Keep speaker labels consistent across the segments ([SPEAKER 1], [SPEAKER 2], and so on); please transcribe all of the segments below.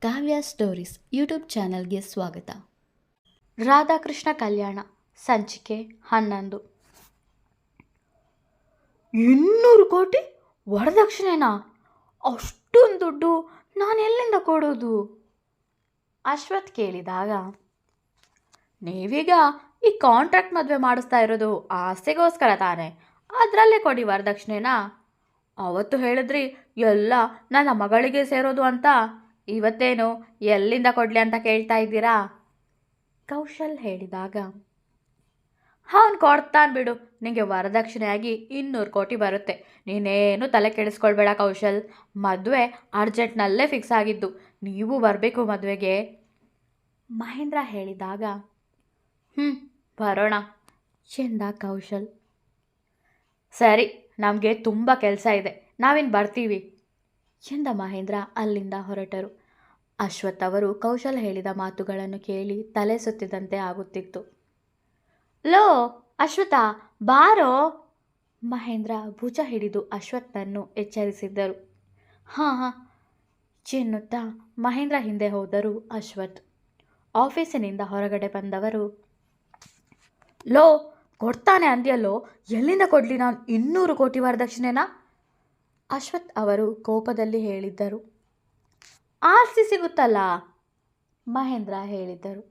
[SPEAKER 1] ಕಾವ್ಯ stories YouTube ಚಾನಲ್ಗೆ ಸ್ವಾಗತ. ರಾಧಾಕೃಷ್ಣ ಕಲ್ಯಾಣ ಸಂಚಿಕೆ 11. 200 ಕೋಟಿ ವರದಕ್ಷಿಣೆನಾ? ಅಷ್ಟೊಂದು ದುಡ್ಡು ನಾನು ಎಲ್ಲಿಂದ ಕೊಡೋದು? ಅಶ್ವಥ್ ಕೇಳಿದಾಗ, ನೀವೀಗ ಈ ಕಾಂಟ್ರಾಕ್ಟ್ ಮದುವೆ ಮಾಡಿಸ್ತಾ ಇರೋದು ಆಸೆಗೋಸ್ಕರ ತಾನೆ, ಅದರಲ್ಲೇ ಕೊಡಿ ವರದಕ್ಷಿಣೆನಾ. ಅವತ್ತು ಹೇಳಿದ್ರಿ ಎಲ್ಲ ನನ್ನ ಮಗಳಿಗೆ ಸೇರೋದು ಅಂತ, ಇವತ್ತೇನು ಎಲ್ಲಿಂದ ಕೊಡಲಿ ಅಂತ ಕೇಳ್ತಾ ಇದ್ದೀರಾ? ಕೌಶಲ್ ಹೇಳಿದಾಗ, ಅವನು ಕೊಡ್ತಾನೆ ಬಿಡು, ನಿಮಗೆ ವರದಕ್ಷಿಣೆಯಾಗಿ 200 ಕೋಟಿ ಬರುತ್ತೆ. ನೀನೇನು ತಲೆ ಕೆಡಿಸ್ಕೊಳ್ಬೇಡ ಕೌಶಲ್, ಮದುವೆ ಅರ್ಜೆಂಟ್ನಲ್ಲೇ ಫಿಕ್ಸ್ ಆಗಿದ್ದು, ನೀವು ಬರಬೇಕು ಮದುವೆಗೆ. ಮಹೇಂದ್ರ ಹೇಳಿದಾಗ, ಬರೋಣ ಚೆಂದ ಕೌಶಲ್. ಸರಿ, ನಮಗೆ ತುಂಬ ಕೆಲಸ ಇದೆ, ನಾವಿನ್ನು ಬರ್ತೀವಿ ಎಂದ ಮಹೇಂದ್ರ ಅಲ್ಲಿಂದ ಹೊರಟರು. ಅಶ್ವಥ್ ಅವರು ಕೌಶಲ್ ಹೇಳಿದ ಮಾತುಗಳನ್ನು ಕೇಳಿ ತಲೆ ಸುತ್ತಿದಂತೆ ಆಗುತ್ತಿತ್ತು. ಲೋ ಅಶ್ವಥ, ಬಾರೋ, ಮಹೇಂದ್ರ ಭುಜ ಹಿಡಿದು ಅಶ್ವತ್ಥನ್ನು ಎಚ್ಚರಿಸಿದ್ದರು. ಹಾಂ ಚೆನ್ನುತ್ತಾ ಮಹೇಂದ್ರ ಹಿಂದೆ ಹೋದರು ಅಶ್ವಥ್. ಆಫೀಸಿನಿಂದ ಹೊರಗಡೆ ಬಂದವರು, ಲೋ ಕೊಡ್ತಾನೆ ಅಂದ್ಯಲ್ಲೋ, ಎಲ್ಲಿಂದ ಕೊಡಲಿ ನಾನು 200 ಕೋಟಿ ವರದಕ್ಷಿಣೆನಾ? ಅಶ್ವಥ್ ಅವರು ಕೋಪದಲ್ಲಿ ಹೇಳಿದ್ದರು. ಆಸ್ತಿ ಸಿಗುತ್ತಲ್ಲ, ಮಹೇಂದ್ರ ಹೇಳಿದ್ದರು.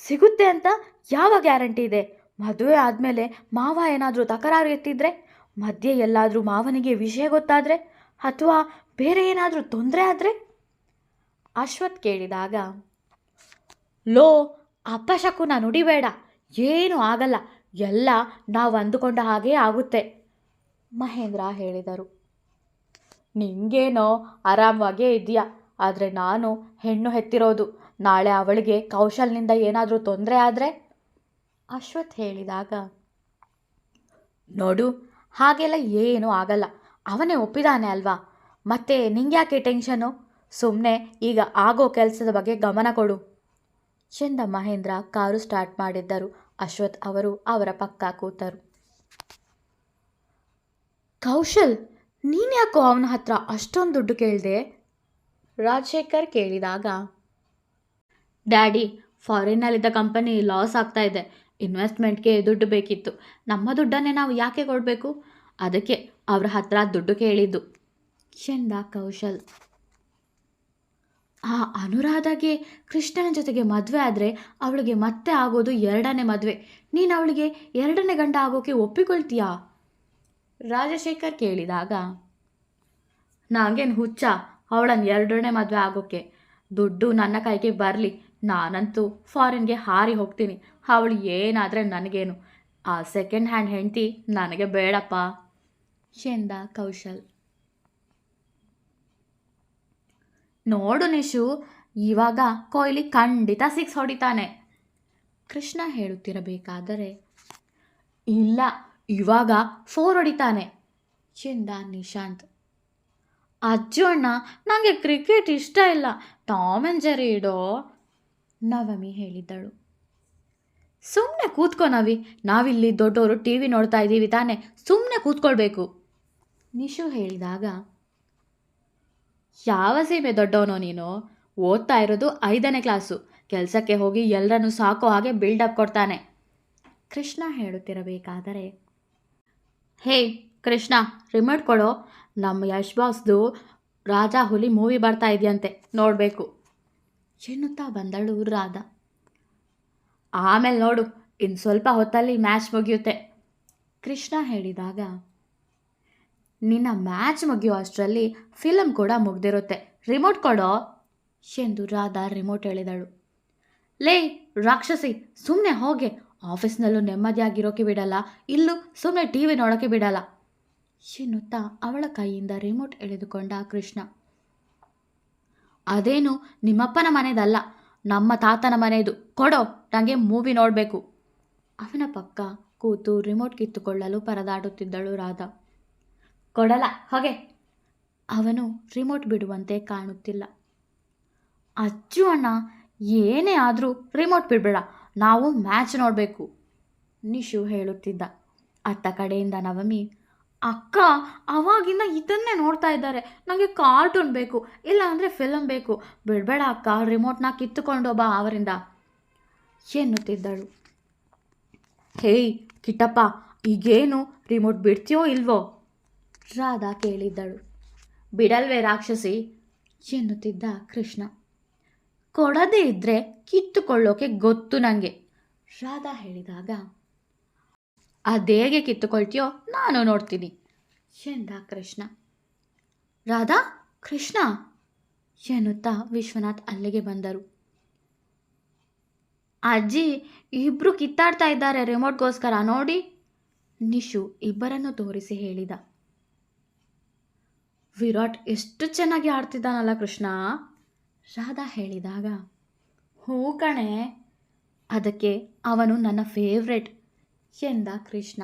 [SPEAKER 1] ಸಿಗುತ್ತೆ ಅಂತ ಯಾವ ಗ್ಯಾರಂಟಿ ಇದೆ? ಮದುವೆ ಆದಮೇಲೆ ಮಾವ ಏನಾದರೂ ತಕರಾರು ಎತ್ತಿದ್ರೆ, ಮಧ್ಯೆ ಎಲ್ಲಾದರೂ ಮಾವನಿಗೆ ವಿಷಯ ಗೊತ್ತಾದರೆ, ಅಥವಾ ಬೇರೆ ಏನಾದರೂ ತೊಂದರೆ ಆದರೆ? ಅಶ್ವಥ್ ಕೇಳಿದಾಗ, ಲೋ ಅಪಶಕುನ ನುಡಿಬೇಡ, ಏನೂ ಆಗಲ್ಲ, ಎಲ್ಲ ನಾವು ಅಂದುಕೊಂಡ ಹಾಗೇ ಆಗುತ್ತೆ, ಮಹೇಂದ್ರ ಹೇಳಿದರು. ನಿಂಗೇನೋ ಆರಾಮವಾಗೇ ಇದೆಯಾ, ಆದರೆ ನಾನು ಹೆಣ್ಣು ಹೆತ್ತಿರೋದು, ನಾಳೆ ಅವಳಿಗೆ ಕೌಶಲ್ನಿಂದ ಏನಾದರೂ ತೊಂದರೆ ಆದರೆ? ಅಶ್ವಥ್ ಹೇಳಿದಾಗ, ನೋಡು ಹಾಗೆಲ್ಲ ಏನೂ ಆಗಲ್ಲ, ಅವನೇ ಒಪ್ಪಿದಾನೆ ಅಲ್ವಾ, ಮತ್ತೆ ನಿಂಗ್ಯಾಕೆ ಟೆನ್ಷನು? ಸುಮ್ಮನೆ ಈಗ ಆಗೋ ಕೆಲಸದ ಬಗ್ಗೆ ಗಮನ ಕೊಡು ಚೆಂದ ಮಹೇಂದ್ರ ಕಾರು ಸ್ಟಾರ್ಟ್ ಮಾಡಿದ್ದರು. ಅಶ್ವಥ್ ಅವರು ಅವರ ಪಕ್ಕ ಕೂತರು. ಕೌಶಲ್, ನೀನ್ಯಾಕೋ ಅವನ ಹತ್ರ ಅಷ್ಟೊಂದು ದುಡ್ಡು ಕೇಳಿದೆ? ರಾಜಶೇಖರ್ ಕೇಳಿದಾಗ, ಡ್ಯಾಡಿ, ಫಾರಿನ್ನಲ್ಲಿದ್ದ ಕಂಪನಿ ಲಾಸ್ ಆಗ್ತಾ ಇದೆ, ಇನ್ವೆಸ್ಟ್ಮೆಂಟ್ಗೆ ದುಡ್ಡು ಬೇಕಿತ್ತು, ನಮ್ಮ ದುಡ್ಡನ್ನೇ ನಾವು ಯಾಕೆ ಕೊಡಬೇಕು, ಅದಕ್ಕೆ ಅವ್ರ ಹತ್ರ ದುಡ್ಡು ಕೇಳಿದ್ದು ಚೆಂದ ಕೌಶಲ್. ಆ ಅನುರಾಧಾಗೆ ಕೃಷ್ಣನ ಜೊತೆಗೆ ಮದುವೆ ಆದರೆ ಅವಳಿಗೆ ಮತ್ತೆ ಆಗೋದು 2ನೇ ಮದುವೆ, ನೀನು ಅವಳಿಗೆ 2ನೇ ಗಂಡ ಆಗೋಕೆ ಒಪ್ಪಿಕೊಳ್ತೀಯಾ? ರಾಜಶೇಖರ್ ಕೇಳಿದಾಗ, ನನಗೇನು ಹುಚ್ಚ ಅವಳನ್ನು 2ನೇ ಮದುವೆ ಆಗೋಕ್ಕೆ? ದುಡ್ಡು ನನ್ನ ಕೈಗೆ ಬರಲಿ, ನಾನಂತೂ ಫಾರಿನ್ಗೆ ಹಾರಿ ಹೋಗ್ತೀನಿ, ಅವಳು ಏನಾದರೆ ನನಗೇನು, ಆ ಸೆಕೆಂಡ್ ಹ್ಯಾಂಡ್ ಹೆಂಡತಿ ನನಗೆ ಬೇಡಪ್ಪ ಚೆಂದ ಕೌಶಲ್. ನೋಡು ನಿಶು, ಇವಾಗ ಕೊಹ್ಲಿ ಖಂಡಿತ 6 ಹೊಡಿತಾನೆ, ಕೃಷ್ಣ ಹೇಳುತ್ತಿರಬೇಕಾದರೆ, ಇಲ್ಲ ಇವಾಗ 4 ಹೊಡಿತಾನೆ ಚೆಂದ ನಿಶಾಂತ್. ಅಜ್ಜು ಅಣ್ಣ, ನನಗೆ ಕ್ರಿಕೆಟ್ ಇಷ್ಟ ಇಲ್ಲ, ಟಾಮ್ ಆ್ಯಂಡ್ ಜೆರ್ರಿ ಇಡೋ, ನವಮಿ ಹೇಳಿದ್ದಳು. ಸುಮ್ಮನೆ ಕೂತ್ಕೋ ನವಿ, ನಾವಿಲ್ಲಿ ದೊಡ್ಡವರು ಟಿ ವಿ ನೋಡ್ತಾ ಇದ್ದೀವಿ ತಾನೆ, ಸುಮ್ಮನೆ ಕೂತ್ಕೊಳ್ಬೇಕು ನಿಶು ಹೇಳಿದಾಗ, ಯಾವ ಸೀಮೆ ದೊಡ್ಡವನೋ ನೀನು, ಓದ್ತಾ ಇರೋದು 5ನೇ ಕ್ಲಾಸು, ಕೆಲಸಕ್ಕೆ ಹೋಗಿ ಎಲ್ಲರನ್ನೂ ಸಾಕೋ ಹಾಗೆ ಬಿಲ್ಡಪ್ ಕೊಡ್ತಾನೆ, ಕೃಷ್ಣ ಹೇಳುತ್ತಿರಬೇಕಾದರೆ, ಹೇ ಕೃಷ್ಣ, ರಿಮೋಟ್ ಕೊಡೋ, ನಮ್ಮ ಯಶ್ ಬಾಸ್ದು ರಾಜಾ ಹುಲಿ ಮೂವಿ ಬರ್ತಾ ಇದೆಯಂತೆ, ನೋಡಬೇಕು ಎನ್ನುತ್ತಾ ಬಂದಳು ರಾಧಾ. ಆಮೇಲೆ ನೋಡು, ಇನ್ನು ಸ್ವಲ್ಪ ಹೊತ್ತಲ್ಲಿ ಮ್ಯಾಚ್ ಮುಗಿಯುತ್ತೆ, ಕೃಷ್ಣ ಹೇಳಿದಾಗ, ನಿನ್ನ ಮ್ಯಾಚ್ ಮುಗಿಯೋ ಅಷ್ಟರಲ್ಲಿ ಫಿಲಮ್ ಕೂಡ ಮುಗ್ದಿರುತ್ತೆ, ರಿಮೋಟ್ ಕೊಡೋ ಎಂದು ರಾಧಾ ರಿಮೋಟ್ ಹೇಳಿದಳು. ಲೇ ರಾಕ್ಷಸಿ, ಸುಮ್ಮನೆ ಹೋಗೆ, ಆಫೀಸ್ನಲ್ಲೂ ನೆಮ್ಮದಿಯಾಗಿರೋಕೆ ಬಿಡಲ್ಲ, ಇಲ್ಲೂ ಸುಮ್ಮನೆ ಟಿ ವಿ ನೋಡೋಕ್ಕೆ ಬಿಡಲ್ಲ ಎನ್ನುತ್ತಾ ಅವಳ ಕೈಯಿಂದ ರಿಮೋಟ್ ಎಳೆದುಕೊಂಡ ಕೃಷ್ಣ. ಅದೇನು ನಿಮ್ಮಪ್ಪನ ಮನೆದಲ್ಲ, ನಮ್ಮ ತಾತನ ಮನೆಯದು, ಕೊಡೋ, ನನಗೆ ಮೂವಿ ನೋಡಬೇಕು. ಅವನ ಪಕ್ಕ ಕೂತು ರಿಮೋಟ್ ಕಿತ್ತುಕೊಳ್ಳಲು ಪರದಾಡುತ್ತಿದ್ದಳು ರಾಧಾ. ಕೊಡಲ್ಲ ಹೊಗೆ, ಅವನು ರಿಮೋಟ್ ಬಿಡುವಂತೆ ಕಾಣುತ್ತಿಲ್ಲ. ಅಜ್ಜು ಅಣ್ಣ, ಏನೇ ಆದರೂ ರಿಮೋಟ್ ಬಿಡಬೇಡ, ನಾವು ಮ್ಯಾಚ್ ನೋಡಬೇಕು ನಿಶು ಹೇಳುತ್ತಿದ್ದ. ಅತ್ತ ಕಡೆಯಿಂದ ನವಮಿ, ಅಕ್ಕ ಅವಾಗಿಂದ ಇದನ್ನೇ ನೋಡ್ತಾ ಇದ್ದಾರೆ. ನನಗೆ ಕಾರ್ಟೂನ್ ಬೇಕು, ಇಲ್ಲ ಅಂದರೆ ಫಿಲಮ್ ಬೇಕು. ಬಿಡಬೇಡ ಅಕ್ಕ, ರಿಮೋಟ್ನ ಕಿತ್ತುಕೊಂಡು ಬಾ ಅವರಿಂದ ಎನ್ನುತ್ತಿದ್ದಳು. ಹೇಯ್ ಕಿಟ್ಟಪ್ಪ, ಈಗೇನು ರಿಮೋಟ್ ಬಿಡ್ತೀಯೋ ಇಲ್ವೋ? ರಾಧಾ ಕೇಳಿದ್ದಳು. ಬಿಡಲ್ವೇ ರಾಕ್ಷಸಿ ಎನ್ನುತ್ತಿದ್ದ ಕೃಷ್ಣ. ಕೊಡದೇ ಇದ್ದರೆ ಕಿತ್ತುಕೊಳ್ಳೋಕೆ ಗೊತ್ತು ನನಗೆ, ರಾಧಾ ಹೇಳಿದಾಗ ಅದೇಗೆ ಕಿತ್ತುಕೊಳ್ತೀಯೋ ನಾನು ನೋಡ್ತೀನಿ ಎಂದ ಕೃಷ್ಣ. ರಾಧಾ, ಕೃಷ್ಣ ಎನ್ನುತ್ತಾ ವಿಶ್ವನಾಥ್ ಅಲ್ಲಿಗೆ ಬಂದರು. ಅಜ್ಜಿ, ಇಬ್ಬರು ಕಿತ್ತಾಡ್ತಾ ಇದ್ದಾರೆ ರಿಮೋಟ್ಗೋಸ್ಕರ ನೋಡಿ, ನಿಶು ಇಬ್ಬರನ್ನು ತೋರಿಸಿ ಹೇಳಿದ. ವಿರಾಟ್ ಎಷ್ಟು ಚೆನ್ನಾಗಿ ಆಡ್ತಿದ್ದಾನಲ್ಲ ಕೃಷ್ಣ, ರಾಧಾ ಹೇಳಿದಾಗ ಹೂ ಕಣೆ, ಅದಕ್ಕೆ ಅವನು ನನ್ನ ಫೇವ್ರೆಟ್ ಎಂದ ಕೃಷ್ಣ.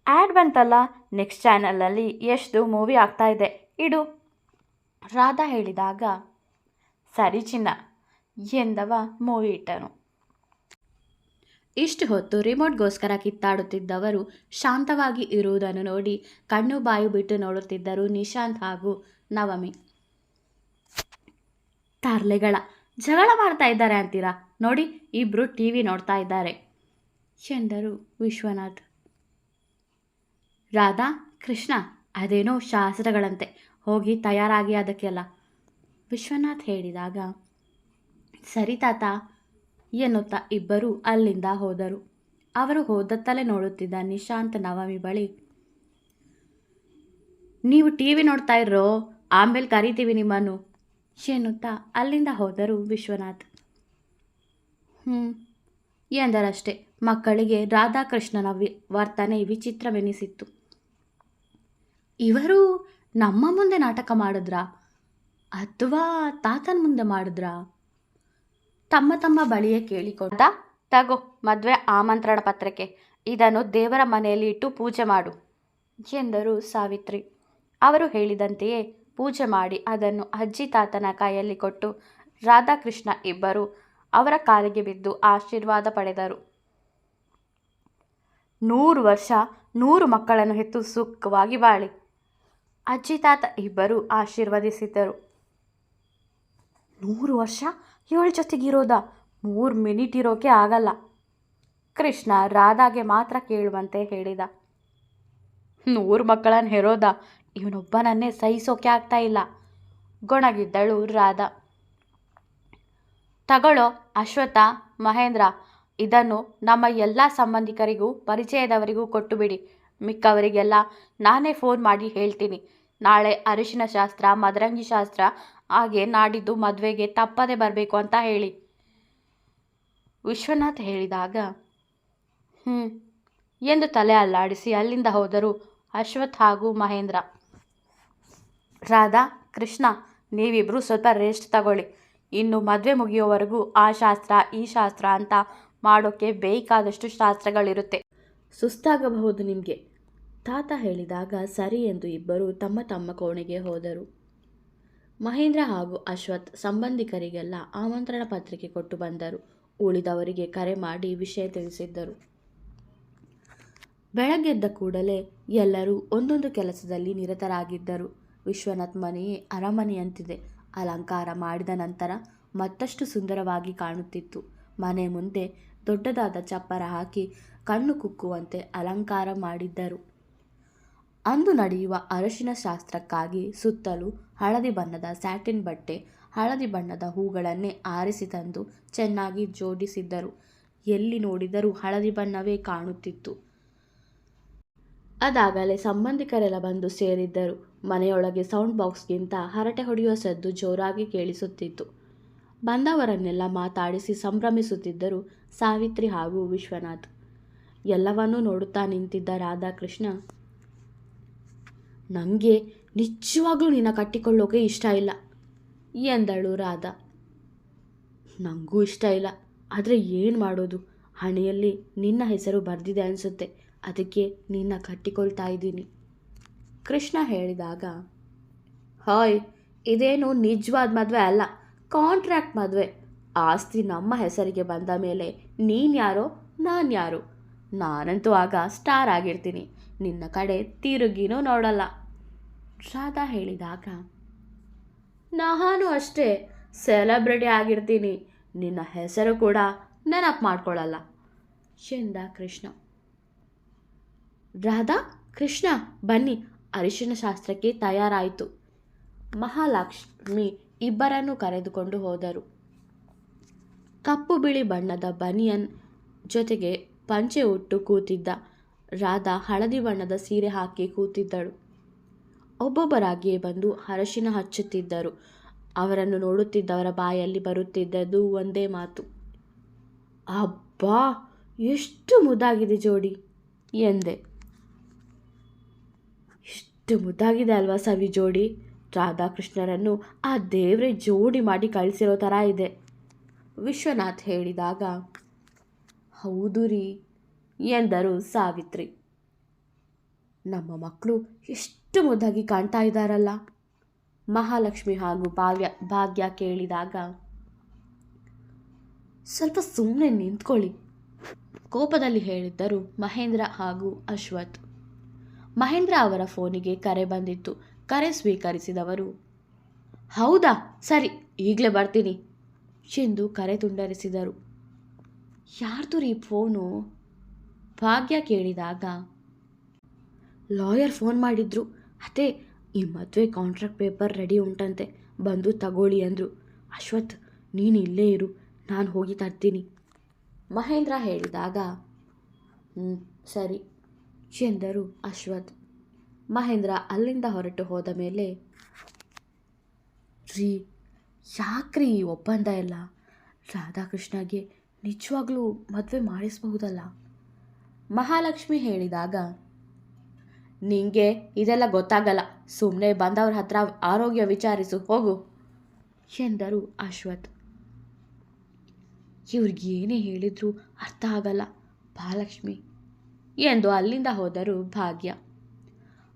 [SPEAKER 1] ಆ್ಯಡ್ ಬಂತಲ್ಲ, ನೆಕ್ಸ್ಟ್ ಚಾನಲಲ್ಲಿ ಎಷ್ಟು ಮೂವಿ ಆಗ್ತಾ ಇದೆ ಇಡು, ರಾಧಾ ಹೇಳಿದಾಗ ಸರಿ ಚಿನ್ನ ಎಂದವ ಮೂವಿ ಇಟ್ಟನು. ಇಷ್ಟು ಹೊತ್ತು ರಿಮೋಟ್ಗೋಸ್ಕರ ಕಿತ್ತಾಡುತ್ತಿದ್ದವರು ಶಾಂತವಾಗಿ ಇರುವುದನ್ನು ನೋಡಿ ಕಣ್ಣು ಬಾಯಿ ಬಿಟ್ಟು ನೋಡುತ್ತಿದ್ದರು ನಿಶಾಂತ್ ಹಾಗೂ ನವಮಿ. ತರ್ಲೆಗಳ ಜಗಳ ಮಾಡ್ತಾ ಇದ್ದಾರೆ ಅಂತೀರಾ, ನೋಡಿ ಇಬ್ಬರು ಟಿವಿ ನೋಡ್ತಾ ಇದ್ದಾರೆ ಎಂದರು ವಿಶ್ವನಾಥ್. ರಾಧಾ, ಕೃಷ್ಣ ಅದೇನೋ ಶಾಸ್ತ್ರಗಳಂತೆ, ಹೋಗಿ ತಯಾರಾಗಿ ಅದಕ್ಕೆಲ್ಲ, ವಿಶ್ವನಾಥ್ ಹೇಳಿದಾಗ ಸರಿ ತಾತ ಎನ್ನುತ್ತಾ ಇಬ್ಬರು ಅಲ್ಲಿಂದ ಹೋದರು. ಅವರು ಹೋದತ್ತಲೇ ನೋಡುತ್ತಿದ್ದ ನಿಶಾಂತ್ ನವಮಿ ಬಳಿ, ನೀವು ಟಿವಿ ನೋಡ್ತಾ ಇರೋ, ಆಮೇಲೆ ಕರಿತೀವಿ ನಿಮ್ಮನ್ನು ಎನ್ನುತ್ತಾ ಅಲ್ಲಿಂದ ಹೋದರು ವಿಶ್ವನಾಥ್. ಎಂದರಷ್ಟೇ ಮಕ್ಕಳಿಗೆ ರಾಧಾಕೃಷ್ಣನ ವರ್ತನೆ ವಿಚಿತ್ರವೆನಿಸಿತ್ತು. ಇವರು ನಮ್ಮ ಮುಂದೆ ನಾಟಕ ಮಾಡಿದ್ರಾ ಅಥವಾ ತಾತನ ಮುಂದೆ ಮಾಡಿದ್ರಾ? ತಮ್ಮ ತಮ್ಮ ಬಳಿಯೇ ಕೇಳಿಕೊಂಡ. ತಗೋ ಮದುವೆ ಆಮಂತ್ರಣ ಪತ್ರಿಕೆ, ಇದನ್ನು ದೇವರ ಮನೆಯಲ್ಲಿ ಇಟ್ಟು ಪೂಜೆ ಮಾಡು ಎಂದರು ಸಾವಿತ್ರಿ. ಅವರು ಹೇಳಿದಂತೆಯೇ ಪೂಜೆ ಮಾಡಿ ಅದನ್ನು ಅಜ್ಜಿ ತಾತನ ಕೈಯಲ್ಲಿ ಕೊಟ್ಟು ರಾಧಾಕೃಷ್ಣ ಇಬ್ಬರು ಅವರ ಕಾಲಿಗೆ ಬಿದ್ದು ಆಶೀರ್ವಾದ ಪಡೆದರು. 100 ವರ್ಷ 100 ಮಕ್ಕಳನ್ನು ಹೆತ್ತು ಸುಖವಾಗಿ ಬಾಳಿ, ಅಜ್ಜಿ ತಾತ ಇಬ್ಬರು ಆಶೀರ್ವದಿಸಿದ್ದರು. 100 ವರ್ಷ ಇವಳ ಜೊತೆಗಿರೋದ, 3 ಮಿನಿಟ್ ಇರೋಕೆ ಆಗಲ್ಲ, ಕೃಷ್ಣ ರಾಧಾಗೆ ಮಾತ್ರ ಕೇಳುವಂತೆ ಹೇಳಿದ. 100 ಮಕ್ಕಳನ್ನು ಹೆರೋದ, ಇವನೊಬ್ಬನನ್ನೇ ಸಹಿಸೋಕೆ ಆಗ್ತಾ ಇಲ್ಲ, ಗೊಣಗಿದ್ದಳು ರಾಧಾ. ತಗೊಳ್ಳೋ ಅಶ್ವಥ, ಮಹೇಂದ್ರ, ಇದನ್ನು ನಮ್ಮ ಎಲ್ಲ ಸಂಬಂಧಿಕರಿಗೂ ಪರಿಚಯದವರಿಗೂ ಕೊಟ್ಟು ಬಿಡಿ. ಮಿಕ್ಕವರಿಗೆಲ್ಲ ನಾನೇ ಫೋನ್ ಮಾಡಿ ಹೇಳ್ತೀನಿ. ನಾಳೆ ಅರಿಶಿನ ಶಾಸ್ತ್ರ, ಮದರಂಗಿ ಶಾಸ್ತ್ರ, ಹಾಗೆ ನಾಡಿದ್ದು ಮದುವೆಗೆ ತಪ್ಪದೆ ಬರಬೇಕು ಅಂತ ಹೇಳಿ ವಿಶ್ವನಾಥ್ ಹೇಳಿದಾಗ ಎಂದು ತಲೆ ಅಲ್ಲಾಡಿಸಿ ಅಲ್ಲಿಂದ ಹೋದರು ಅಶ್ವಥ್ ಹಾಗೂ ಮಹೇಂದ್ರ. ರಾಧಾ, ಕೃಷ್ಣ, ನೀವಿಬ್ಬರು ಸ್ವಲ್ಪ ರೆಸ್ಟ್ ತಗೊಳ್ಳಿ. ಇನ್ನು ಮದುವೆ ಮುಗಿಯೋವರೆಗೂ ಆ ಶಾಸ್ತ್ರ ಈ ಶಾಸ್ತ್ರ ಅಂತ ಮಾಡೋಕ್ಕೆ ಬೇಕಾದಷ್ಟು ಶಾಸ್ತ್ರಗಳಿರುತ್ತೆ, ಸುಸ್ತಾಗಬಹುದು ನಿಮಗೆ, ತಾತ ಹೇಳಿದಾಗ ಸರಿ ಎಂದು ಇಬ್ಬರು ತಮ್ಮ ತಮ್ಮ ಕೋಣೆಗೆ ಹೋದರು. ಮಹೇಂದ್ರ ಹಾಗೂ ಅಶ್ವಥ್ ಸಂಬಂಧಿಕರಿಗೆಲ್ಲ ಆಮಂತ್ರಣ ಪತ್ರಿಕೆ ಕೊಟ್ಟು ಬಂದರು. ಉಳಿದವರಿಗೆ ಕರೆ ಮಾಡಿ ವಿಷಯ ತಿಳಿಸಿದ್ದರು. ಬೆಳಗ್ಗೆದ್ದ ಕೂಡಲೇ ಎಲ್ಲರೂ ಒಂದೊಂದು ಕೆಲಸದಲ್ಲಿ ನಿರತರಾಗಿದ್ದರು. ವಿಶ್ವನಾಥ್ ಮನೆಯೇ ಅರಮನೆಯಂತಿದೆ. ಅಲಂಕಾರ ಮಾಡಿದ ನಂತರ ಮತ್ತಷ್ಟು ಸುಂದರವಾಗಿ ಕಾಣುತ್ತಿತ್ತು. ಮನೆ ಮುಂದೆ ದೊಡ್ಡದಾದ ಚಪ್ಪರ ಹಾಕಿ ಕಣ್ಣು ಕುಕ್ಕುವಂತೆ ಅಲಂಕಾರ ಮಾಡಿದ್ದರು. ಅಂದು ನಡೆಯುವ ಅರಶಿನ ಶಾಸ್ತ್ರಕ್ಕಾಗಿ ಸುತ್ತಲೂ ಹಳದಿ ಬಣ್ಣದ ಸ್ಯಾಟಿನ್ ಬಟ್ಟೆ, ಹಳದಿ ಬಣ್ಣದ ಹೂಗಳನ್ನೇ ಆರಿಸಿ ತಂದು ಚೆನ್ನಾಗಿ ಜೋಡಿಸಿದ್ದರು. ಎಲ್ಲಿ ನೋಡಿದರೂ ಹಳದಿ ಬಣ್ಣವೇ ಕಾಣುತ್ತಿತ್ತು. ಅದಾಗಲೇ ಸಂಬಂಧಿಕರೆಲ್ಲ ಬಂದು ಸೇರಿದ್ದರು. ಮನೆಯೊಳಗೆ ಸೌಂಡ್ ಬಾಕ್ಸ್ಗಿಂತ ಹರಟೆ ಹೊಡೆಯುವ ಸದ್ದು ಜೋರಾಗಿ ಕೇಳಿಸುತ್ತಿತ್ತು. ಬಂದವರನ್ನೆಲ್ಲ ಮಾತಾಡಿಸಿ ಸಂಭ್ರಮಿಸುತ್ತಿದ್ದರು ಸಾವಿತ್ರಿ ಹಾಗೂ ವಿಶ್ವನಾಥ್. ಎಲ್ಲವನ್ನೂ ನೋಡುತ್ತಾ ನಿಂತಿದ್ದ ರಾಧಾಕೃಷ್ಣ, ನನಗೆ ನಿಜವಾಗ್ಲೂ ನಿನ್ನ ಕಟ್ಟಿಕೊಳ್ಳೋಕೆ ಇಷ್ಟ ಇಲ್ಲ ಎಂದಳು ರಾಧಾ. ನನಗೂ ಇಷ್ಟ ಇಲ್ಲ, ಆದರೆ ಏನು ಮಾಡೋದು, ಹಣೆಯಲ್ಲಿ ನಿನ್ನ ಹೆಸರು ಬರೆದಿದೆ ಅನಿಸುತ್ತೆ, ಅದಕ್ಕೆ ನಿನ್ನ ಕಟ್ಟಿಕೊಳ್ತಾ ಇದ್ದೀನಿ ಕೃಷ್ಣ ಹೇಳಿದಾಗ, ಹಾಯ್, ಇದೇನು ನಿಜವಾದ ಮದುವೆ ಅಲ್ಲ, ಕಾಂಟ್ರಾಕ್ಟ್ ಮದುವೆ. ಆಸ್ತಿ ನಮ್ಮ ಹೆಸರಿಗೆ ಬಂದ ಮೇಲೆ ನೀನು ಯಾರೋ ನಾನು ಯಾರು, ನಾನಂತೂ ಆಗ ಸ್ಟಾರ್ ಆಗಿರ್ತೀನಿ, ನಿನ್ನ ಕಡೆ ತಿರುಗಿನೂ ನೋಡಲ್ಲ. ರಾಧಾ ಹೇಳಿದಾಗ, ನಾನು ಅಷ್ಟೇ ಸೆಲೆಬ್ರಿಟಿ ಆಗಿರ್ತೀನಿ, ನಿನ್ನ ಹೆಸರು ಕೂಡ ನೆನಪು ಮಾಡ್ಕೊಳ್ಳಲ್ಲ ಎಂದ ಕೃಷ್ಣ. ರಾಧಾ, ಕೃಷ್ಣ ಬನ್ನಿ, ಅರಿಶಿನ ಶಾಸ್ತ್ರಕ್ಕೆ ತಯಾರಾಯಿತು. ಮಹಾಲಕ್ಷ್ಮಿ ಇಬ್ಬರನ್ನು ಕರೆದುಕೊಂಡು ಹೋದರು. ಕಪ್ಪು ಬಿಳಿ ಬಣ್ಣದ ಬನಿಯನ್ ಜೊತೆಗೆ ಪಂಚೆ ಉಟ್ಟು ಕೂತಿದ್ದ ರಾಧಾ ಹಳದಿ ಬಣ್ಣದ ಸೀರೆ ಹಾಕಿ ಕೂತಿದ್ದಳು. ಒಬ್ಬೊಬ್ಬರಾಗಿಯೇ ಬಂದು ಅರಶಿನ ಹಚ್ಚುತ್ತಿದ್ದರು. ಅವರನ್ನು ನೋಡುತ್ತಿದ್ದವರ ಬಾಯಲ್ಲಿ ಬರುತ್ತಿದ್ದದ್ದು ಒಂದೇ ಮಾತು, ಅಬ್ಬಾ ಎಷ್ಟು ಮುದ್ದಾಗಿದೆ ಜೋಡಿ ಎಂದೆ. ಎಷ್ಟು ಮುದ್ದಾಗಿದೆ ಅಲ್ವಾ ಸವಿ ಜೋಡಿ, ರಾಧಾಕೃಷ್ಣರನ್ನು ಆ ದೇವ್ರೆ ಜೋಡಿ ಮಾಡಿ ಕಳಿಸಿರೋ ಥರ ಇದೆ ವಿಶ್ವನಾಥ್ ಹೇಳಿದಾಗ, ಹೌದು ರೀ ಎಂದರು ಸಾವಿತ್ರಿ. ನಮ್ಮ ಮಕ್ಕಳು ಎಷ್ಟು ಮುದ್ದಾಗಿ ಕಾಣ್ತಾ ಇದ್ದಾರಲ್ಲ, ಮಹಾಲಕ್ಷ್ಮಿ ಹಾಗೂ ಭಾಗ್ಯ ಕೇಳಿದಾಗ, ಸ್ವಲ್ಪ ಸುಮ್ಮನೆ ನಿಂತ್ಕೊಳ್ಳಿ ಕೋಪದಲ್ಲಿ ಹೇಳಿದ್ದರು ಮಹೇಂದ್ರ ಹಾಗೂ ಅಶ್ವಥ್. ಮಹೇಂದ್ರ ಅವರ ಫೋನಿಗೆ ಕರೆ ಬಂದಿತ್ತು. ಕರೆ ಸ್ವೀಕರಿಸಿದವರು, ಹೌದಾ ಸರಿ ಈಗಲೇ ಬರ್ತೀನಿ ಎಂದು ಕರೆ ತುಂಡರಿಸಿದರು. ಯಾರ್ದು ರೀ ಫೋನು ಭಾಗ್ಯ ಕೇಳಿದಾಗ, ಲಾಯರ್ ಫೋನ್ ಮಾಡಿದ್ರು, ಅದೇ ಈ ಮದುವೆ ಕಾಂಟ್ರಾಕ್ಟ್ ಪೇಪರ್ ರೆಡಿ ಉಂಟಂತೆ, ಬಂದು ತಗೊಳ್ಳಿ ಅಂದರು. ಅಶ್ವಥ್ ನೀನು ಇಲ್ಲೇ ಇರು, ನಾನು ಹೋಗಿ ತರ್ತೀನಿ ಮಹೇಂದ್ರ ಹೇಳಿದಾಗ, ಸರಿ ಎಂದರು ಅಶ್ವಥ್. ಮಹೇಂದ್ರ ಅಲ್ಲಿಂದ ಹೊರಟು ಹೋದ ಮೇಲೆ, ರೀ ಯಾಕ್ರಿ ಈ ಒಪ್ಪಂದ ಎಲ್ಲ, ರಾಧಾಕೃಷ್ಣಗೆ ನಿಜವಾಗ್ಲೂ ಮದುವೆ ಮಾಡಿಸಬಹುದಲ್ಲ ಮಹಾಲಕ್ಷ್ಮಿ ಹೇಳಿದಾಗ, ನಿಂಗೆ ಇದೆಲ್ಲ ಗೊತ್ತಾಗಲ್ಲ, ಸುಮ್ಮನೆ ಬಂದವ್ರ ಹತ್ರ ಆರೋಗ್ಯ ವಿಚಾರಿಸು ಹೋಗು ಎಂದರು ಅಶ್ವಥ್. ಇವ್ರಿಗೇನೇ ಹೇಳಿದ್ರು ಅರ್ಥ ಆಗಲ್ಲ ಮಹಾಲಕ್ಷ್ಮಿ ಎಂದು ಅಲ್ಲಿಂದ ಹೋದರು ಭಾಗ್ಯ.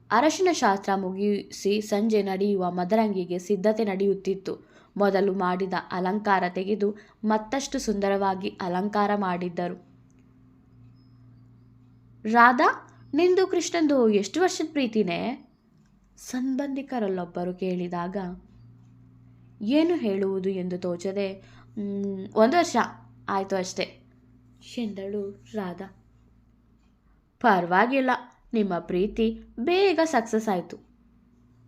[SPEAKER 1] ಅರಶಿನ ಶಾಸ್ತ್ರ ಮುಗಿಸಿ ಸಂಜೆ ನಡೆಯುವ ಮದರಂಗಿಗೆ ಸಿದ್ಧತೆ ನಡೆಯುತ್ತಿತ್ತು. ಮೊದಲು ಮಾಡಿದ ಅಲಂಕಾರ ತೆಗೆದು ಮತ್ತಷ್ಟು ಸುಂದರವಾಗಿ ಅಲಂಕಾರ ಮಾಡಿದ್ದರು. ರಾಧಾ, ನಿಂದು ಕೃಷ್ಣಂದು ಎಷ್ಟು ವರ್ಷದ ಪ್ರೀತಿನೇ ಸಂಬಂಧಿಕರಲ್ಲೊಬ್ಬರು ಕೇಳಿದಾಗ, ಏನು ಹೇಳುವುದು ಎಂದು ತೋಚದೆ, 1 ವರ್ಷ ಆಯಿತು ಅಷ್ಟೇ ಎಂದಳು ರಾಧಾ. ಪರವಾಗಿಲ್ಲ, ನಿಮ್ಮ ಪ್ರೀತಿ ಬೇಗ ಸಕ್ಸಸ್ ಆಯಿತು.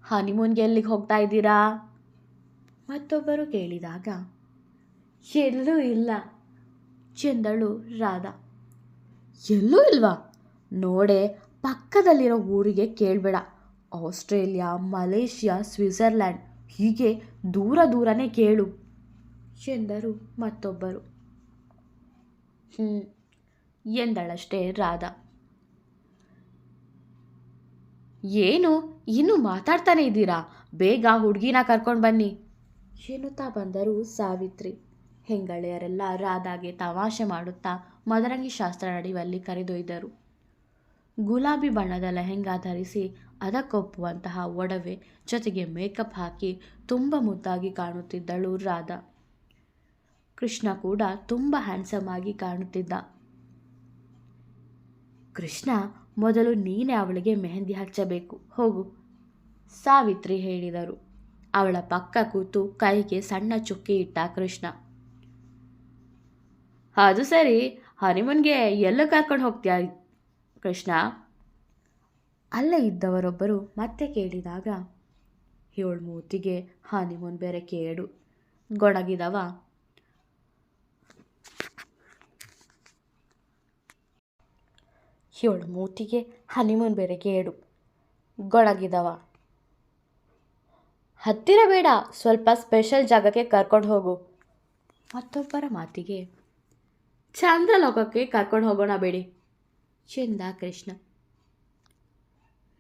[SPEAKER 1] ಹನಿಮೂನ್ಗೆ ಎಲ್ಲಿಗೆ ಹೋಗ್ತಾ ಇದ್ದೀರಾ ಮತ್ತೊಬ್ಬರು ಕೇಳಿದಾಗ, ಎಲ್ಲೂ ಇಲ್ಲ ಎಂದಳು ರಾಧಾ. ಎಲ್ಲೂ ಇಲ್ವಾ? ನೋಡೆ, ಪಕ್ಕದಲ್ಲಿರೋ ಊರಿಗೆ ಕೇಳಬೇಡ, ಆಸ್ಟ್ರೇಲಿಯಾ, ಮಲೇಷಿಯಾ, ಸ್ವಿಟ್ಜರ್ಲ್ಯಾಂಡ್ ಹೀಗೆ ದೂರ ದೂರನೇ ಕೇಳು ಎಂದರು ಮತ್ತೊಬ್ಬರು. ಎಂದಳಷ್ಟೇ ರಾಧಾ. ಏನು ಇನ್ನೂ ಮಾತಾಡ್ತಾನೆ ಇದ್ದೀರಾ, ಬೇಗ ಹುಡುಗಿನ ಕರ್ಕೊಂಡು ಬನ್ನಿ ಎನ್ನುತ್ತಾ ಬಂದರು ಸಾವಿತ್ರಿ. ಹೆಂಗಳೆಯರೆಲ್ಲ ರಾಧಾಗೆ ತಮಾಷೆ ಮಾಡುತ್ತಾ ಮದರಂಗಿ ಶಾಸ್ತ್ರ ನಡೆಯುವಲ್ಲಿ ಕರೆದೊಯ್ದರು. ಗುಲಾಬಿ ಬಣ್ಣದ ಲೆಹೆಂಗಾ ಧರಿಸಿ ಅದಕ್ಕೊಪ್ಪುವಂತಹ ಒಡವೆ ಜೊತೆಗೆ ಮೇಕಪ್ ಹಾಕಿ ತುಂಬ ಮುದ್ದಾಗಿ ಕಾಣುತ್ತಿದ್ದಳು ರಾಧಾ. ಕೃಷ್ಣ ಕೂಡ ತುಂಬ ಹ್ಯಾಂಡ್ಸಮ್ ಆಗಿ ಕಾಣುತ್ತಿದ್ದ. ಕೃಷ್ಣ, ಮೊದಲು ನೀನೇ ಅವಳಿಗೆ ಮೆಹಂದಿ ಹಚ್ಚಬೇಕು, ಹೋಗು ಸಾವಿತ್ರಿ ಹೇಳಿದರು. ಅವಳ ಪಕ್ಕ ಕೂತು ಕೈಗೆ ಸಣ್ಣ ಚುಕ್ಕಿ ಇಟ್ಟ ಕೃಷ್ಣ. ಅದು ಸರಿ, ಹನಿಮೂನ್ಗೆ ಎಲ್ಲೂ ಕರ್ಕೊಂಡು ಹೋಗ್ತೀಯ ಕೃಷ್ಣ ಅಲ್ಲೇ ಇದ್ದವರೊಬ್ಬರು ಮತ್ತೆ ಕೇಳಿದಾಗ, ಇವಳ ಮೂತಿಗೆ ಹನಿಮೂನ್ ಬೇರೆ ಕೇಡು ಗೊಣಗಿದವ. ಇವಳು ಮೂತಿಗೆ ಹನಿಮೂನ್ ಬೇರೆ ಕೇಡು ಗೊಣಗಿದವ. ಹತ್ತಿರ ಬೇಡ, ಸ್ವಲ್ಪ ಸ್ಪೆಷಲ್ ಜಾಗಕ್ಕೆ ಕರ್ಕೊಂಡು ಹೋಗು. ಮತ್ತೊಬ್ಬರ ಮಾತಿಗೆ, ಚಂದ್ರಲೋಕಕ್ಕೆ ಕರ್ಕೊಂಡು ಹೋಗೋಣ ಬೇಡಿ ಎಂದ ಕೃಷ್ಣ.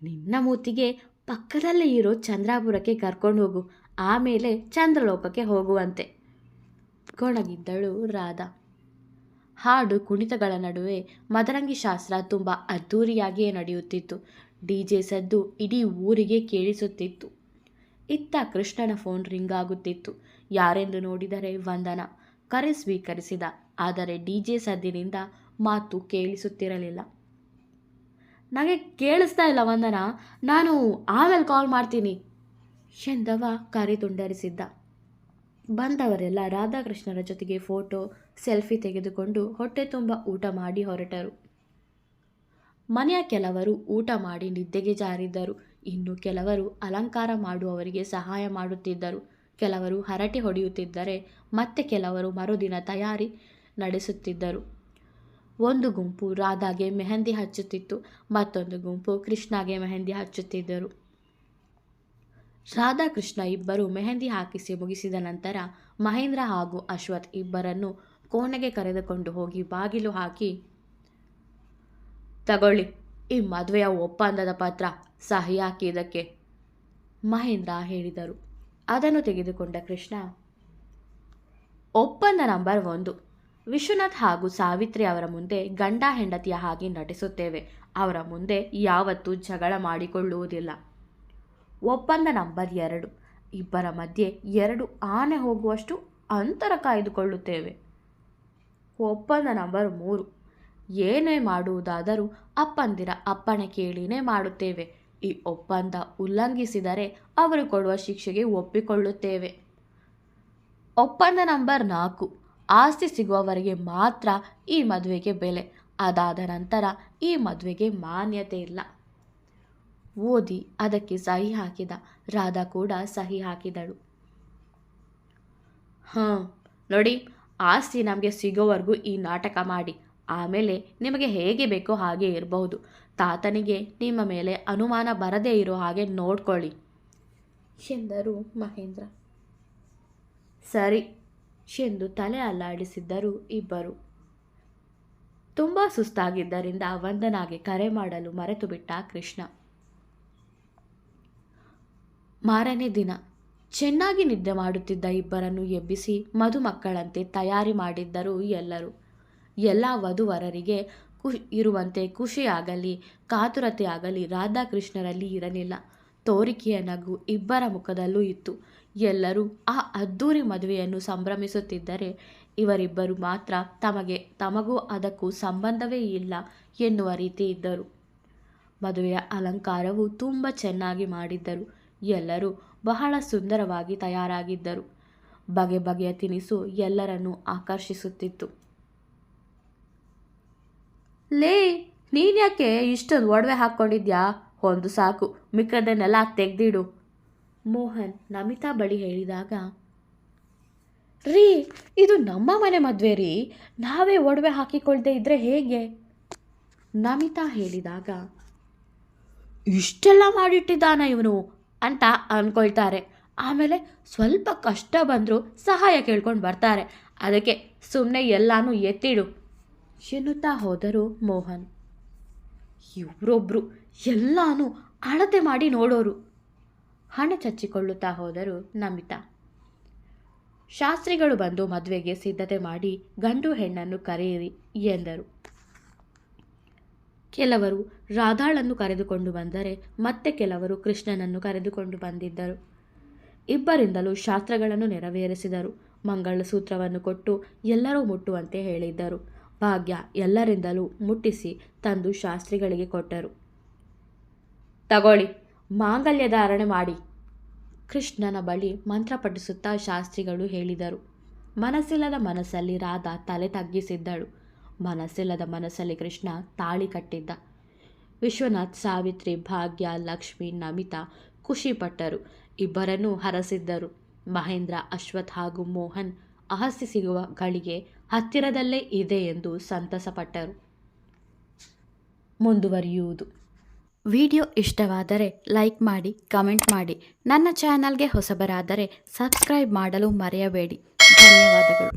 [SPEAKER 1] ನಿನ್ನ ಮೂತಿಗೆ ಪಕ್ಕದಲ್ಲೇ ಇರೋ ಚಂದ್ರಾಪುರಕ್ಕೆ ಕರ್ಕೊಂಡು ಹೋಗು, ಆಮೇಲೆ ಚಂದ್ರಲೋಕಕ್ಕೆ ಹೋಗುವಂತೆ ಗೊಣಗಿದ್ದಳು ರಾಧಾ. ಹಾಡು ಕುಣಿತಗಳ ನಡುವೆ ಮದರಂಗಿ ಶಾಸ್ತ್ರ ತುಂಬ ಅದ್ಧೂರಿಯಾಗಿಯೇ ನಡೆಯುತ್ತಿತ್ತು. DJ ಸದ್ದು ಇಡೀ ಊರಿಗೆ ಕೇಳಿಸುತ್ತಿತ್ತು. ಇತ್ತ ಕೃಷ್ಣನ ಫೋನ್ ರಿಂಗ್ ಆಗುತ್ತಿತ್ತು. ಯಾರೆಂದು ನೋಡಿದರೆ ವಂದನ. ಕರೆ ಸ್ವೀಕರಿಸಿದ. ಆದರೆ DJ ಸದ್ದಿನಿಂದ ಮಾತು ಕೇಳಿಸುತ್ತಿರಲಿಲ್ಲ. ನನಗೆ ಕೇಳಿಸ್ತಾ ಇಲ್ಲ ವಂದನ, ನಾನು ಆಮೇಲೆ ಕಾಲ್ ಮಾಡ್ತೀನಿ ಎಂದವ ಕರೆ ತುಂಡರಿಸಿದ್ದ. ಬಂದವರೆಲ್ಲ ರಾಧಾಕೃಷ್ಣರ ಜೊತೆಗೆ ಫೋಟೋ ಸೆಲ್ಫಿ ತೆಗೆದುಕೊಂಡು ಹೊಟ್ಟೆ ತುಂಬ ಊಟ ಮಾಡಿ ಹೊರಟರು. ಮನೆಯ ಕೆಲವರು ಊಟ ಮಾಡಿ ನಿದ್ದೆಗೆ ಜಾರಿದ್ದರು. ಇನ್ನು ಕೆಲವರು ಅಲಂಕಾರ ಮಾಡುವವರಿಗೆ ಸಹಾಯ ಮಾಡುತ್ತಿದ್ದರು. ಕೆಲವರು ಹರಟೆ ಹೊಡೆಯುತ್ತಿದ್ದರೆ ಮತ್ತೆ ಕೆಲವರು ಮರುದಿನ ತಯಾರಿ ನಡೆಸುತ್ತಿದ್ದರು. ಒಂದು ಗುಂಪು ರಾಧಾಗೆ ಮೆಹಂದಿ ಹಚ್ಚುತ್ತಿತ್ತು, ಮತ್ತೊಂದು ಗುಂಪು ಕೃಷ್ಣಗೆ ಮೆಹಂದಿ ಹಚ್ಚುತ್ತಿದ್ದರು. ರಾಧಾಕೃಷ್ಣ ಇಬ್ಬರು ಮೆಹಂದಿ ಹಾಕಿಸಿ ಮುಗಿಸಿದ ನಂತರ ಮಹೇಂದ್ರ ಹಾಗೂ ಅಶ್ವಥ್ ಇಬ್ಬರನ್ನು ಕೋಣೆಗೆ ಕರೆದುಕೊಂಡು ಹೋಗಿ ಬಾಗಿಲು ಹಾಕಿ, ತಗೊಳ್ಳಿ ಈ ಮದುವೆಯ ಒಪ್ಪಂದದ ಪತ್ರ, ಸಹಿ ಹಾಕಿದ್ದಕ್ಕೆ ಮಹೇಂದ್ರ ಹೇಳಿದರು. ಅದನ್ನು ತೆಗೆದುಕೊಂಡ ಕೃಷ್ಣ, ಒಪ್ಪಂದ ನಂಬರ್ 1, ವಿಶ್ವನಾಥ್ ಹಾಗೂ ಸಾವಿತ್ರಿ ಅವರ ಮುಂದೆ ಗಂಡ ಹೆಂಡತಿಯ ಹಾಗೆ ನಟಿಸುತ್ತೇವೆ. ಅವರ ಮುಂದೆ ಯಾವತ್ತೂ ಜಗಳ ಮಾಡಿಕೊಳ್ಳುವುದಿಲ್ಲ. ಒಪ್ಪಂದ ನಂಬರ್ 2, ಇಬ್ಬರ ಮಧ್ಯೆ 2 ಆನೆ ಹೋಗುವಷ್ಟು ಅಂತರ ಕಾಯ್ದುಕೊಳ್ಳುತ್ತೇವೆ. ಒಪ್ಪಂದ ನಂಬರ್ 3, ಏನೇ ಮಾಡುವುದಾದರೂ ಅಪ್ಪಂದಿರ ಅಪ್ಪಣೆ ಕೇಳಿನೇ ಮಾಡುತ್ತೇವೆ. ಈ ಒಪ್ಪಂದ ಉಲ್ಲಂಘಿಸಿದರೆ ಅವರು ಕೊಡುವ ಶಿಕ್ಷೆಗೆ ಒಪ್ಪಿಕೊಳ್ಳುತ್ತೇವೆ. ಒಪ್ಪಂದ ನಂಬರ್ 4, ಆಸ್ತಿ ಸಿಗುವವರೆಗೆ ಮಾತ್ರ ಈ ಮದುವೆಗೆ ಬೆಲೆ. ಅದಾದ ನಂತರ ಈ ಮದುವೆಗೆ ಮಾನ್ಯತೆ ಇಲ್ಲ. ಓದಿ ಅದಕ್ಕೆ ಸಹಿ ಹಾಕಿದ. ರಾಧಾ ಕೂಡ ಸಹಿ ಹಾಕಿದಳು. ನೋಡಿ, ಆಸ್ತಿ ನಮಗೆ ಸಿಗೋವರೆಗೂ ಈ ನಾಟಕ ಮಾಡಿ, ಆಮೇಲೆ ನಿಮಗೆ ಹೇಗೆ ಬೇಕೋ ಹಾಗೆ ಇರಬಹುದು. ತಾತನಿಗೆ ನಿಮ್ಮ ಮೇಲೆ ಅನುಮಾನ ಬರದೇ ಇರೋ ಹಾಗೆ ನೋಡ್ಕೊಳ್ಳಿ ಎಂದರು ಮಹೇಂದ್ರ. ಸರಿ ಎಂದು ತಲೆ ಅಲ್ಲಾಡಿಸಿದ್ದರು ಇಬ್ಬರು. ತುಂಬ ಸುಸ್ತಾಗಿದ್ದರಿಂದ ವಂದನಾಗೆ ಕರೆ ಮಾಡಲು ಮರೆತು ಬಿಟ್ಟ ಕೃಷ್ಣ. ಮಾರನೇ ದಿನ ಚೆನ್ನಾಗಿ ನಿದ್ದೆ ಮಾಡುತ್ತಿದ್ದ ಇಬ್ಬರನ್ನು ಎಬ್ಬಿಸಿ ಮದುಮಕ್ಕಳಂತೆ ತಯಾರಿ ಮಾಡಿದ್ದರು ಎಲ್ಲರೂ. ಎಲ್ಲ ವಧುವರರಿಗೆ ಇರುವಂತೆ ಖುಷಿಯಾಗಲಿ ಕಾತುರತೆ ಆಗಲಿ ರಾಧಾಕೃಷ್ಣರಲ್ಲಿ ಇರಲಿಲ್ಲ. ತೋರಿಕೆಯ ನಗು ಇಬ್ಬರ ಮುಖದಲ್ಲೂ ಇತ್ತು. ಎಲ್ಲರೂ ಆ ಅದ್ಧೂರಿ ಮದುವೆಯನ್ನು ಸಂಭ್ರಮಿಸುತ್ತಿದ್ದರೆ ಇವರಿಬ್ಬರು ಮಾತ್ರ ತಮಗೂ ಅದಕ್ಕೂ ಸಂಬಂಧವೇ ಇಲ್ಲ ಎನ್ನುವ ರೀತಿ ಇದ್ದರು. ಮದುವೆಯ ಅಲಂಕಾರವು ತುಂಬ ಚೆನ್ನಾಗಿ ಮಾಡಿದ್ದರು. ಎಲ್ಲರೂ ಬಹಳ ಸುಂದರವಾಗಿ ತಯಾರಾಗಿದ್ದರು. ಬಗೆ ಬಗೆಯ ತಿನಿಸು ಎಲ್ಲರನ್ನೂ ಆಕರ್ಷಿಸುತ್ತಿತ್ತು. ಲೇ, ನೀನ್ಯಾಕೆ ಇಷ್ಟೊಂದು ಒಡವೆ ಹಾಕ್ಕೊಂಡಿದ್ಯಾ? ಒಂದು ಸಾಕು, ಮಿಕ್ಕದನ್ನೆಲ್ಲ ತೆಗೆದಿಡು ಮೋಹನ್ ನಮಿತಾ ಬಳಿ ಹೇಳಿದಾಗ, ರೀ ಇದು ನಮ್ಮ ಮನೆ ಮದುವೆ ರೀ, ನಾವೇ ಒಡವೆ ಹಾಕಿಕೊಳ್ದೇ ಇದ್ರೆ ಹೇಗೆ? ನಮಿತಾ ಹೇಳಿದಾಗ, ಇಷ್ಟೆಲ್ಲ ಮಾಡಿಟ್ಟಿದ್ದಾನ ಇವನು ಅಂತ ಅಂದ್ಕೊಳ್ತಾರೆ. ಆಮೇಲೆ ಸ್ವಲ್ಪ ಕಷ್ಟ ಬಂದರೂ ಸಹಾಯ ಕೇಳ್ಕೊಂಡು ಬರ್ತಾರೆ. ಅದಕ್ಕೆ ಸುಮ್ಮನೆ ಎಲ್ಲಾನು ಎತ್ತಿಡು ಎನ್ನುತ್ತಾ ಹೋದರು ಮೋಹನ್. ಇವರೊಬ್ಬರು ಎಲ್ಲಾನು ಅಳತೆ ಮಾಡಿ ನೋಡೋರು ಹಣ ಚಚ್ಚಿಕೊಳ್ಳುತ್ತಾ ಹೋದರು ನಮಿತಾ. ಶಾಸ್ತ್ರಿಗಳು ಬಂದು ಮದುವೆಗೆ ಸಿದ್ಧತೆ ಮಾಡಿ ಗಂಡು ಹೆಣ್ಣನ್ನು ಕರೆಯಿರಿ ಎಂದರು. ಕೆಲವರು ರಾಧಾಳನ್ನು ಕರೆದುಕೊಂಡು ಬಂದರೆ ಮತ್ತೆ ಕೆಲವರು ಕೃಷ್ಣನನ್ನು ಕರೆದುಕೊಂಡು ಬಂದಿದ್ದರು. ಇಬ್ಬರಿಂದಲೂ ಶಾಸ್ತ್ರಗಳನ್ನು ನೆರವೇರಿಸಿದರು. ಮಂಗಳಸೂತ್ರವನ್ನು ಕೊಟ್ಟು ಎಲ್ಲರೂ ಮುಟ್ಟುವಂತೆ ಹೇಳಿದ್ದರು. ಭಾಗ್ಯ ಎಲ್ಲರಿಂದಲೂ ಮುಟ್ಟಿಸಿ ತಂದು ಶಾಸ್ತ್ರಿಗಳಿಗೆ ಕೊಟ್ಟರು. ತಗೊಳ್ಳಿ, ಮಾಂಗಲ್ಯ ಧಾರಣೆ ಮಾಡಿ ಕೃಷ್ಣನ ಬಳಿ ಮಂತ್ರ ಪಠಿಸುತ್ತಾ ಶಾಸ್ತ್ರಿಗಳು ಹೇಳಿದರು. ಮನಸ್ಸಿಲ್ಲದ ಮನಸ್ಸಲ್ಲಿ ರಾಧಾ ತಲೆ ತಗ್ಗಿಸಿದ್ದಳು. ಮನಸ್ಸಿಲ್ಲದ ಮನಸ್ಸಲ್ಲಿ ಕೃಷ್ಣ ತಾಳಿ ಕಟ್ಟಿದ್ದ. ವಿಶ್ವನಾಥ್, ಸಾವಿತ್ರಿ, ಭಾಗ್ಯ, ಲಕ್ಷ್ಮಿ, ನಮಿತಾ ಖುಷಿಪಟ್ಟರು. ಇಬ್ಬರನ್ನೂ ಹರಸಿದ್ದರು. ಮಹೇಂದ್ರ, ಅಶ್ವಥ್ ಹಾಗೂ ಮೋಹನ್ ಆಸ್ತಿ ಸಿಗುವ ಗಳಿಗೆ ಹತ್ತಿರದಲ್ಲೇ ಇದೆ ಎಂದು ಸಂತಸಪಟ್ಟರು. ಮುಂದುವರಿಯುವುದು. ವಿಡಿಯೋ ಇಷ್ಟವಾದರೆ ಲೈಕ್ ಮಾಡಿ, ಕಮೆಂಟ್ ಮಾಡಿ. ನನ್ನ ಚಾನಲ್ಗೆ ಹೊಸಬರಾದರೆ ಸಬ್ಸ್ಕ್ರೈಬ್ ಮಾಡಲು ಮರೆಯಬೇಡಿ. ಧನ್ಯವಾದಗಳು.